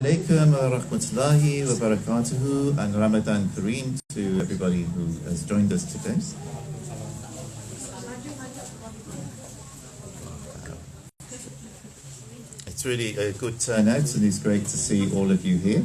Alaikum wa rahmatullahi wa barakatuhu, and Ramadan Kareem to everybody who has joined us today. It's really a good turnout and it's great to see all of you here,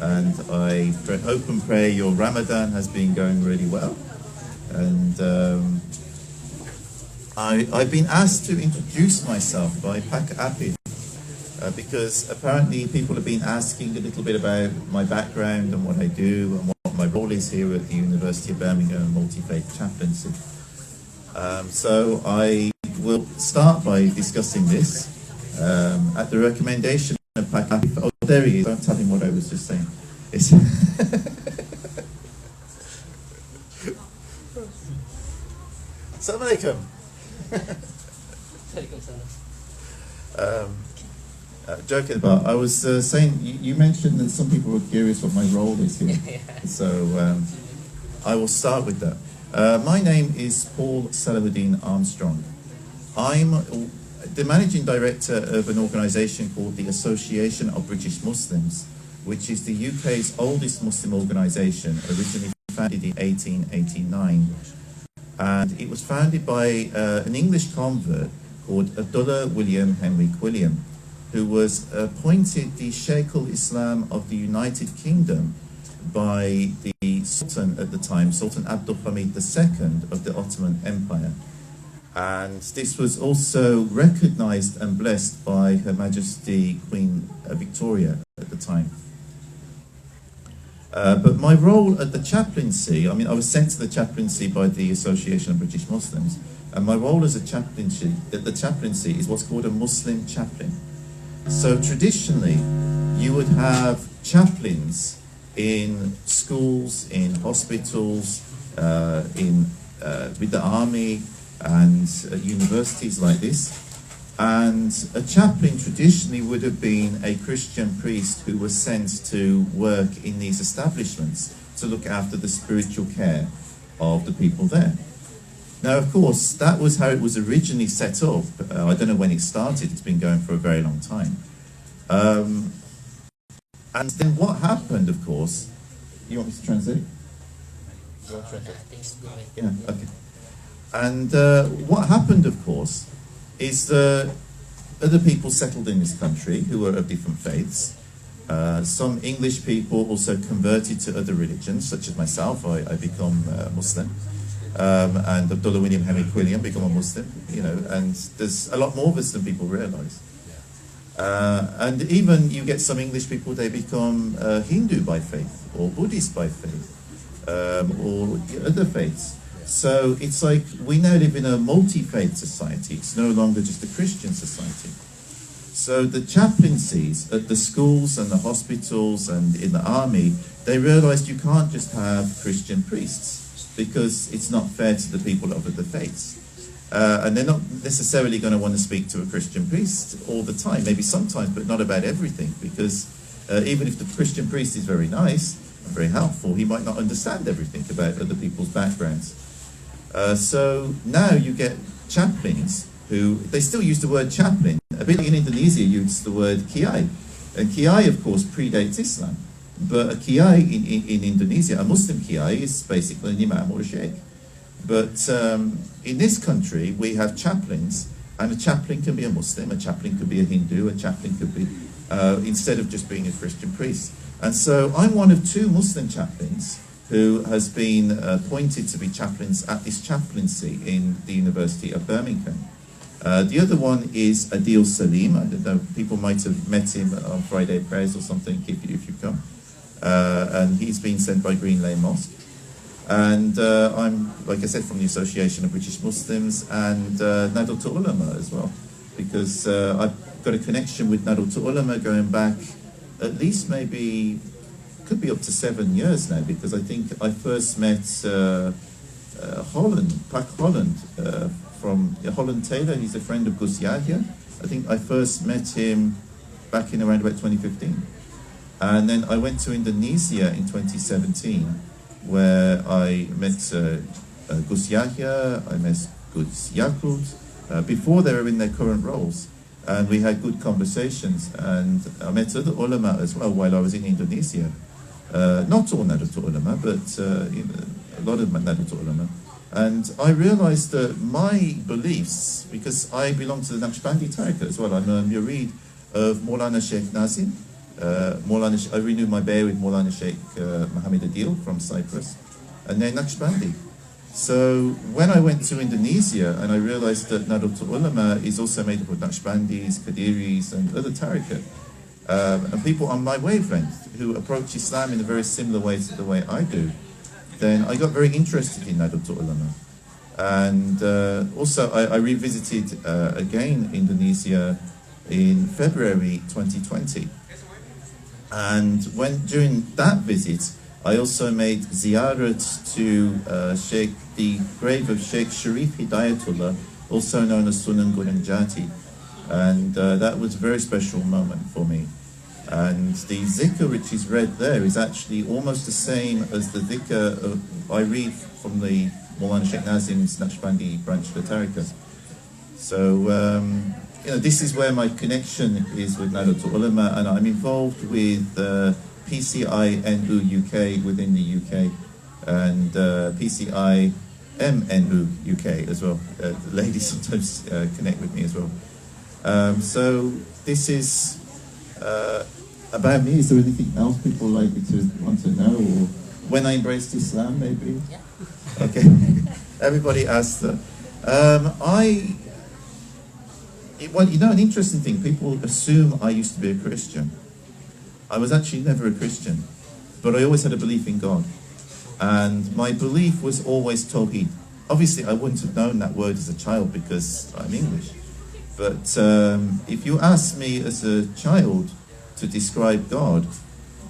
and I hope and pray your Ramadan has been going really well. And I've been asked to introduce myself by Pak Apid, because apparently people have been asking a little bit about my background and what I do and what my role is here at the University of Birmingham Multi-Faith Chaplaincy. So I will start by discussing this at the recommendation of Pak Apid. Oh, there he is. Don't tell him what I was just saying. Assalamu alaikum. Joking about, I was saying, you mentioned that some people were curious what my role is here. So I will start with that. My name is Paul Salahuddin Armstrong. I'm the managing director of an organisation called the Association of British Muslims, which is the UK's oldest Muslim organisation, originally founded in 1889. And it was founded by an English convert called Abdullah William Henry Quilliam, who was appointed the Sheikh al-Islam of the United Kingdom by the Sultan at the time, Sultan Abdul Hamid II of the Ottoman Empire. And this was also recognized and blessed by Her Majesty Queen Victoria at the time. But my role at the chaplaincy, I was sent to the chaplaincy by the Association of British Muslims, and my role as a chaplaincy at the chaplaincy is what's called a Muslim chaplain. So traditionally, you would have chaplains in schools, in hospitals, with the army and universities like this. And a chaplain traditionally would have been a Christian priest who was sent to work in these establishments to look after the spiritual care of the people there. Now, of course, that was how it was originally set up. I don't know when it started. It's been going for a very long time. And then what happened, of course... You want me to translate? You want to translate? Yeah, okay. And what happened, of course, is other people settled in this country who were of different faiths. Some English people also converted to other religions, such as myself. I become Muslim. And Abdullah William Henry Quilliam become a Muslim, and there's a lot more of us than people realise. And even you get some English people, they become Hindu by faith, or Buddhist by faith, or other faiths. So it's like we now live in a multi-faith society. It's no longer just a Christian society. So the chaplaincies at the schools and the hospitals and in the army, they realised you can't just have Christian priests, because it's not fair to the people of other faiths. And they're not necessarily going to want to speak to a Christian priest all the time, maybe sometimes, but not about everything, because even if the Christian priest is very nice and very helpful, he might not understand everything about other people's backgrounds. So now you get chaplains who, they still use the word chaplain, a bit like in Indonesia use the word kiai. And kiai, of course, predates Islam. But a kiai in Indonesia, a Muslim kiai, is basically an imam or a sheikh. But in this country, we have chaplains, and a chaplain can be a Muslim, a chaplain could be a Hindu, a chaplain could be, instead of just being a Christian priest. And so I'm one of two Muslim chaplains who has been appointed to be chaplains at this chaplaincy in the University of Birmingham. The other one is Adil Salim. I don't know, people might have met him on Friday prayers or something if you come. And he's been sent by Green Lane Mosque. And I'm, like I said, from the Association of British Muslims and Nahdlatul Ulama as well, because I've got a connection with Nahdlatul Ulama going back at least maybe, could be up to 7 years now, because I think I first met Pak Holland, from Holland Taylor. He's a friend of Gus Yahya. I think I first met him back in around about 2015. And then I went to Indonesia in 2017, where I met Gus Yahya, I met Gus Yakut, before they were in their current roles. and we had good conversations. And I met other ulama as well while I was in Indonesia. Not all Nahdlatul Ulama, but a lot of Nahdlatul Ulama. And I realized that my beliefs, because I belong to the Naqshbandi Tariqah as well, I'm a murid of Maulana Sheikh Nazim. I renewed my bay'ah with Maulana Sheikh Mohammed Adil from Cyprus, and they're Naqshbandi. So when I went to Indonesia and I realized that Nahdlatul Ulama is also made up of Naqshbandis, Qadiris and other Tariqah, and people on my wavelength who approach Islam in a very similar way to the way I do, then I got very interested in Nahdlatul Ulama. And also I revisited again Indonesia in February 2020. And during that visit, I also made ziyarat to the grave of Sheikh Sharif Hidayatullah, also known as Sunan Gunung Jati. And that was a very special moment for me. And the zikr which is read there is actually almost the same as the zikr I read from the Maulana Sheikh Nazim's Naqshbandi branch of the Tariqah. So, this is where my connection is with Nahdlatul Ulama, and I'm involved with PCI NU UK within the UK, and PCI MNU UK as well. The ladies sometimes connect with me as well. So this is about me. Is there anything else people likely to want to know, or when I embraced Islam, maybe? Yeah. Okay. Everybody asked that. Well, an interesting thing, people assume I used to be a Christian. I was actually never a Christian, but I always had a belief in God. And my belief was always Tawheed. Obviously, I wouldn't have known that word as a child because I'm English. But if you ask me as a child to describe God,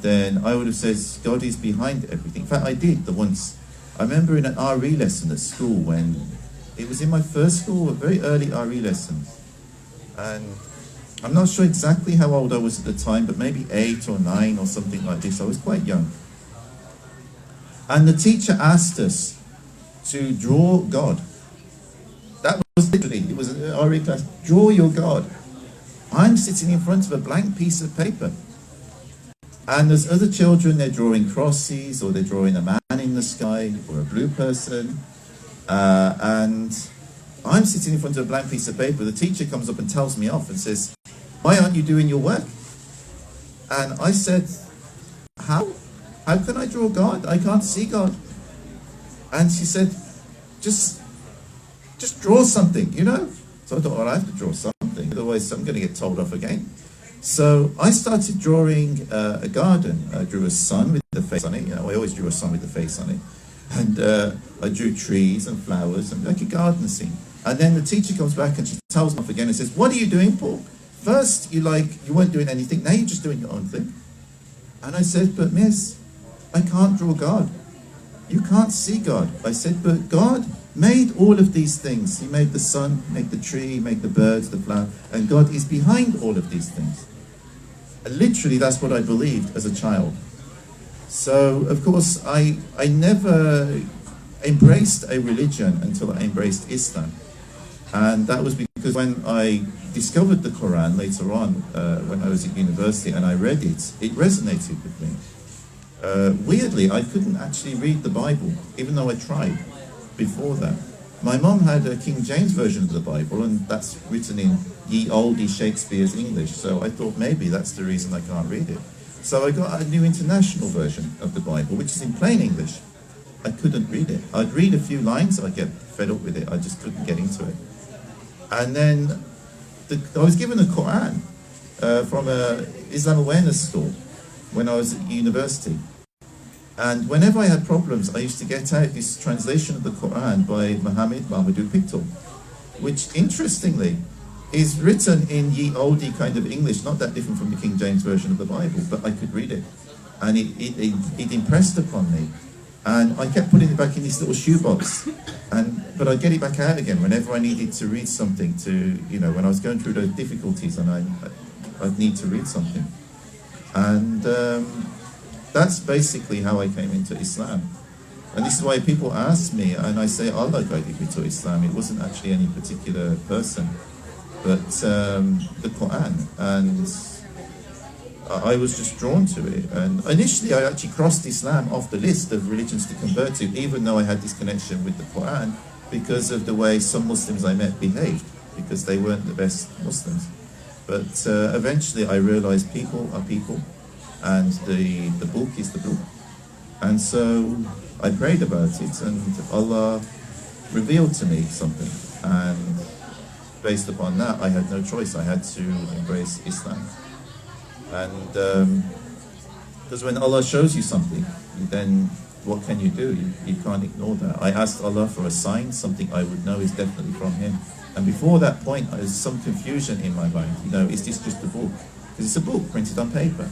then I would have said God is behind everything. In fact, I did once. I remember in an RE lesson at school when it was in my first school, a very early RE lesson. And I'm not sure exactly how old I was at the time, but maybe 8 or 9 or something like this. I was quite young. And the teacher asked us to draw God. That was literally, it was an RE class, draw your God. I'm sitting in front of a blank piece of paper. And there's other children, they're drawing crosses, or they're drawing a man in the sky, or a blue person. And I'm sitting in front of a blank piece of paper. The teacher comes up and tells me off and says, "Why aren't you doing your work?" And I said, How can I draw God? I can't see God. And she said, just draw something, So I thought, well, I have to draw something, otherwise I'm going to get told off again. So I started drawing a garden. I drew a sun with the face on it. I always drew a sun with the face on it. And I drew trees and flowers and like a garden scene. And then the teacher comes back and she tells me off again and says, "What are you doing, Paul? First you weren't doing anything, now you're just doing your own thing." And I said, "But miss, I can't draw God. You can't see God." I said, "But God made all of these things. He made the sun, made the tree, made the birds, the flower, and God is behind all of these things." And literally, that's what I believed as a child. So, of course, I never embraced a religion until I embraced Islam. And that was because when I discovered the Quran later on, when I was at university and I read it, it resonated with me. Weirdly, I couldn't actually read the Bible, even though I tried before that. My mom had a King James version of the Bible, and that's written in ye olde Shakespeare's English, so I thought maybe that's the reason I can't read it. So I got a new international version of the Bible, which is in plain English. I couldn't read it. I'd read a few lines, I'd get fed up with it, I just couldn't get into it. And then I was given a Quran from an Islam awareness school when I was at university. And whenever I had problems, I used to get out this translation of the Quran by Muhammad Mamadou Pictou, which interestingly is written in ye olde kind of English, not that different from the King James version of the Bible, but I could read it. And it impressed upon me. And I kept putting it back in this little shoebox. But I'd get it back out again whenever I needed to read something when I was going through those difficulties and I'd need to read something. And that's basically how I came into Islam. And this is why people ask me, and I say Allah guided me to Islam. It wasn't actually any particular person. but the Quran, and I was just drawn to it. And initially I actually crossed Islam off the list of religions to convert to, even though I had this connection with the Quran, because of the way some Muslims I met behaved, because they weren't the best Muslims. But eventually I realized people are people, and the book is the book. And so I prayed about it, and Allah revealed to me something, and based upon that I had no choice. I had to embrace Islam. And because when Allah shows you something, then what can you do? You can't ignore that. I asked Allah for a sign, something I would know is definitely from Him. And before that point, there was some confusion in my mind. You know, is this just a book? Because it's a book printed on paper.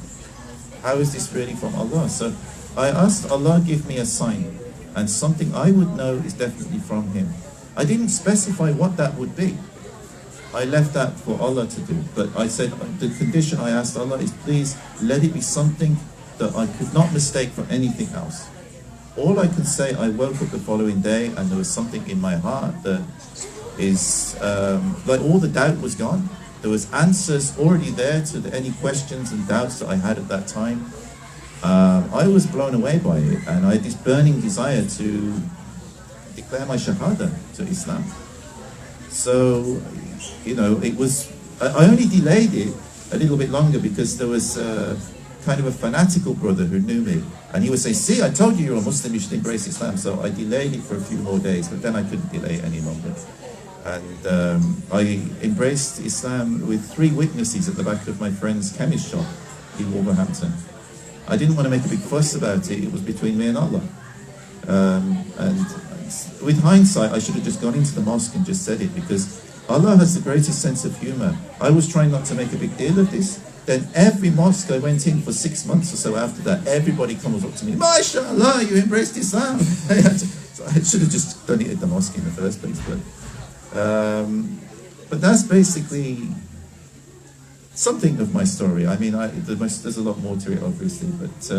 How is this really from Allah? So I asked Allah, give me a sign, and something I would know is definitely from Him. I didn't specify what that would be. I left that for Allah to do. But I said, the condition I asked Allah is, please let it be something that I could not mistake for anything else. All I can say, I woke up the following day and there was something in my heart that is, like all the doubt was gone. There was answers already there to any questions and doubts that I had at that time. I was blown away by it, and I had this burning desire to declare my shahada to Islam. So, you know, it was, I only delayed it a little bit longer because there was kind of a fanatical brother who knew me, and he would say, see, I told you you're a Muslim, you should embrace Islam. So I delayed it for a few more days, but then I couldn't delay it any longer. And I embraced Islam with 3 witnesses at the back of my friend's chemist shop in Wolverhampton. I didn't want to make a big fuss about it. It was between me and Allah. And with hindsight, I should have just gone into the mosque and just said it, because Allah has the greatest sense of humor. I was trying not to make a big deal of this. Then every mosque I went in for 6 months or so after that, everybody comes up to me, MashaAllah, you embraced Islam. So I should have just done it at the mosque in the first place. But that's basically something of my story. I mean, there's a lot more to it, obviously, but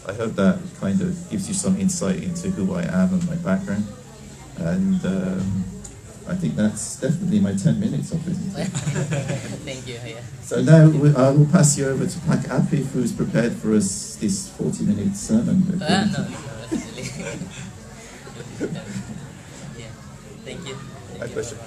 I hope that kind of gives you some insight into who I am and my background. And I think that's definitely my 10 minutes of it. Thank you. Yeah. So now I will pass you over to Pak Apif, who's prepared for us this 40-minute sermon. No, actually. Yeah. Thank you. My pleasure.